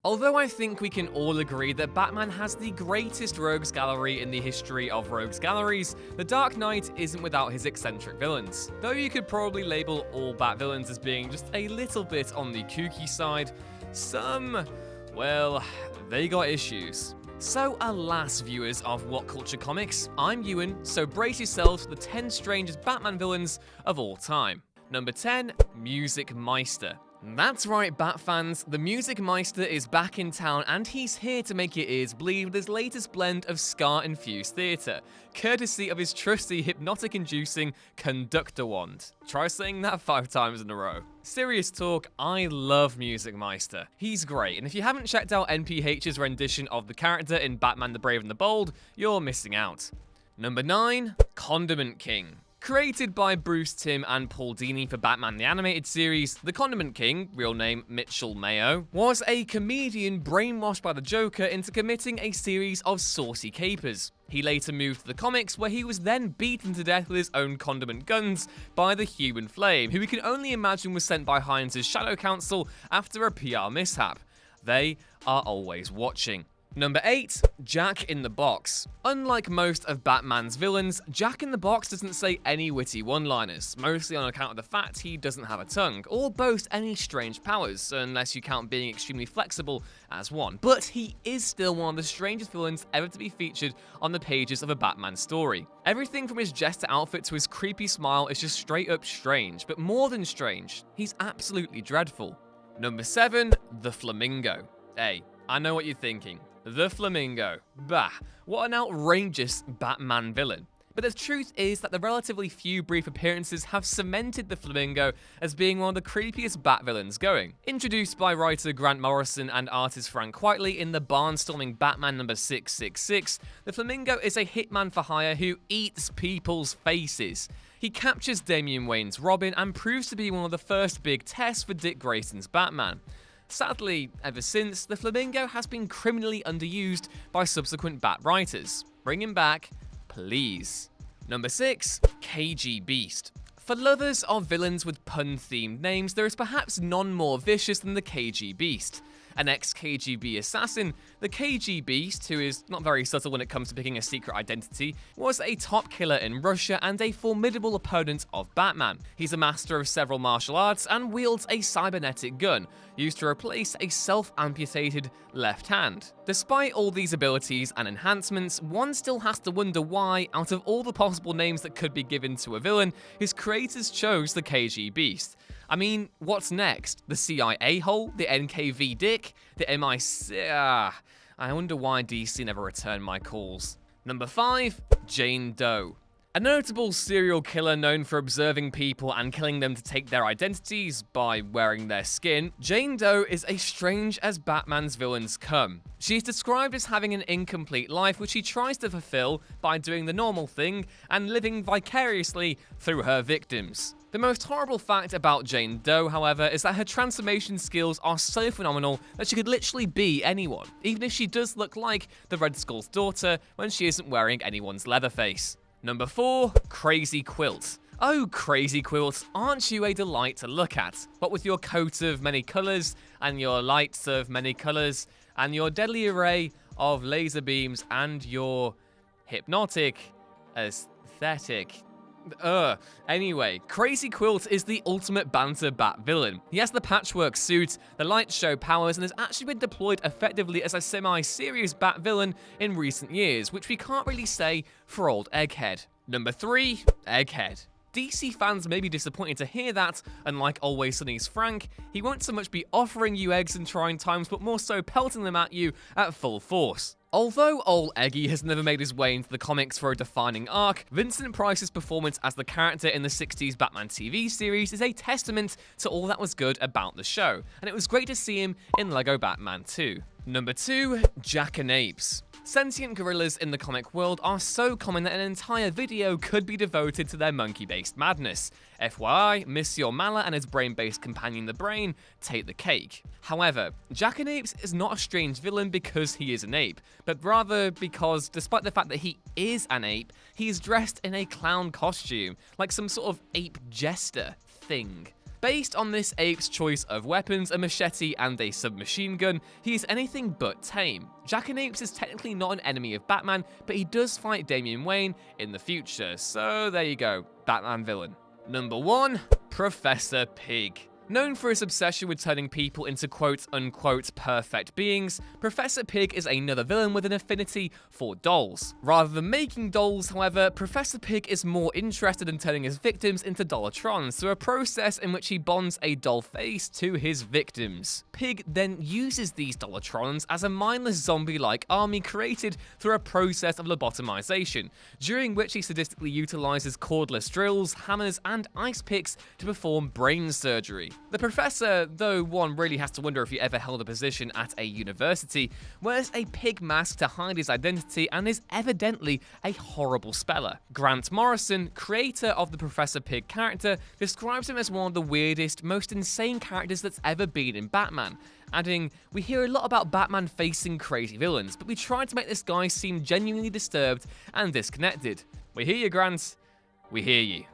Although I think we can all agree that Batman has the greatest rogues gallery in the history of rogues galleries, The Dark Knight isn't without his eccentric villains. Though you could probably label all Bat villains as being just a little bit on the kooky side, some, well, they got issues. So alas, viewers of What Culture Comics, I'm Ewan, so brace yourselves for the 10 strangest Batman villains of all time. Number 10, Music Meister. That's right, Bat fans, the Music Meister is back in town and he's here to make your ears bleed with his latest blend of ska-infused theatre, courtesy of his trusty hypnotic-inducing conductor wand. Try saying that 5 times in a row. Serious talk, I love Music Meister. He's great, and if you haven't checked out NPH's rendition of the character in Batman the Brave and the Bold, you're missing out. Number 9, Condiment King. Created by Bruce Timm and Paul Dini for Batman the Animated Series, the Condiment King, real name Mitchell Mayo, was a comedian brainwashed by the Joker into committing a series of saucy capers. He later moved to the comics, where he was then beaten to death with his own condiment guns by the Human Flame, who we can only imagine was sent by Hines' Shadow Council after a PR mishap. They are always watching. Number 8, Jack in the Box. Unlike most of Batman's villains, Jack in the Box doesn't say any witty one-liners, mostly on account of the fact he doesn't have a tongue, or boast any strange powers, unless you count being extremely flexible as one. But he is still one of the strangest villains ever to be featured on the pages of a Batman story. Everything from his jester outfit to his creepy smile is just straight up strange, but more than strange, he's absolutely dreadful. Number 7, the Flamingo. Hey, I know what you're thinking. The Flamingo. Bah, what an outrageous Batman villain. But the truth is that the relatively few brief appearances have cemented the Flamingo as being one of the creepiest Bat villains going. Introduced by writer Grant Morrison and artist Frank Quitely in the barnstorming Batman number 666, the Flamingo is a hitman for hire who eats people's faces. He captures Damian Wayne's Robin and proves to be one of the first big tests for Dick Grayson's Batman. Sadly, ever since, the Flamingo has been criminally underused by subsequent Bat writers. Bring him back, please. Number 6, KG Beast. For lovers of villains with pun-themed names, there is perhaps none more vicious than the KG Beast. An ex-KGB assassin, the KG Beast, who is not very subtle when it comes to picking a secret identity, was a top killer in Russia and a formidable opponent of Batman. He's a master of several martial arts and wields a cybernetic gun, used to replace a self-amputated left hand. Despite all these abilities and enhancements, one still has to wonder why, out of all the possible names that could be given to a villain, his creators chose the KG Beast. I mean, what's next? The CIA hole? The NKV dick? The MI6? I wonder why DC never returned my calls. Number 5, Jane Doe. A notable serial killer known for observing people and killing them to take their identities by wearing their skin, Jane Doe is as strange as Batman's villains come. She is described as having an incomplete life which she tries to fulfill by doing the normal thing and living vicariously through her victims. The most horrible fact about Jane Doe, however, is that her transformation skills are so phenomenal that she could literally be anyone, even if she does look like the Red Skull's daughter when she isn't wearing anyone's leather face. Number 4, Crazy Quilt. Oh, Crazy Quilt, aren't you a delight to look at? What with your coat of many colours, and your lights of many colours, and your deadly array of laser beams, and your hypnotic aesthetic. Anyway, Crazy Quilt is the ultimate banter Bat villain. He has the patchwork suit, the light show powers, and has actually been deployed effectively as a semi-serious Bat villain in recent years, which we can't really say for old Egghead. Number 3, Egghead. DC fans may be disappointed to hear that, unlike Always Sunny's Frank, he won't so much be offering you eggs in trying times, but more so pelting them at you at full force. Although old Eggy has never made his way into the comics for a defining arc, Vincent Price's performance as the character in the 60s Batman TV series is a testament to all that was good about the show, and it was great to see him in Lego Batman 2. Number 2, Jackanapes. Sentient gorillas in the comic world are so common that an entire video could be devoted to their monkey-based madness. FYI, Monsieur Mala and his brain-based companion the Brain take the cake. However, Jackanapes is not a strange villain because he is an ape, but rather because, despite the fact that he is an ape, he is dressed in a clown costume, like some sort of ape jester thing. Based on this ape's choice of weapons, a machete and a submachine gun, he is anything but tame. Jackanapes is technically not an enemy of Batman, but he does fight Damian Wayne in the future, so there you go, Batman villain. Number 1, Professor Pig. Known for his obsession with turning people into quote-unquote perfect beings, Professor Pig is another villain with an affinity for dolls. Rather than making dolls, however, Professor Pig is more interested in turning his victims into Dollatrons through a process in which he bonds a doll face to his victims. Pig then uses these Dollatrons as a mindless zombie-like army created through a process of lobotomization, during which he sadistically utilizes cordless drills, hammers, and ice picks to perform brain surgery. The Professor, though one really has to wonder if he ever held a position at a university, wears a pig mask to hide his identity and is evidently a horrible speller. Grant Morrison, creator of the Professor Pig character, describes him as one of the weirdest, most insane characters that's ever been in Batman, adding, "We hear a lot about Batman facing crazy villains, but we tried to make this guy seem genuinely disturbed and disconnected. We hear you, Grant. We hear you."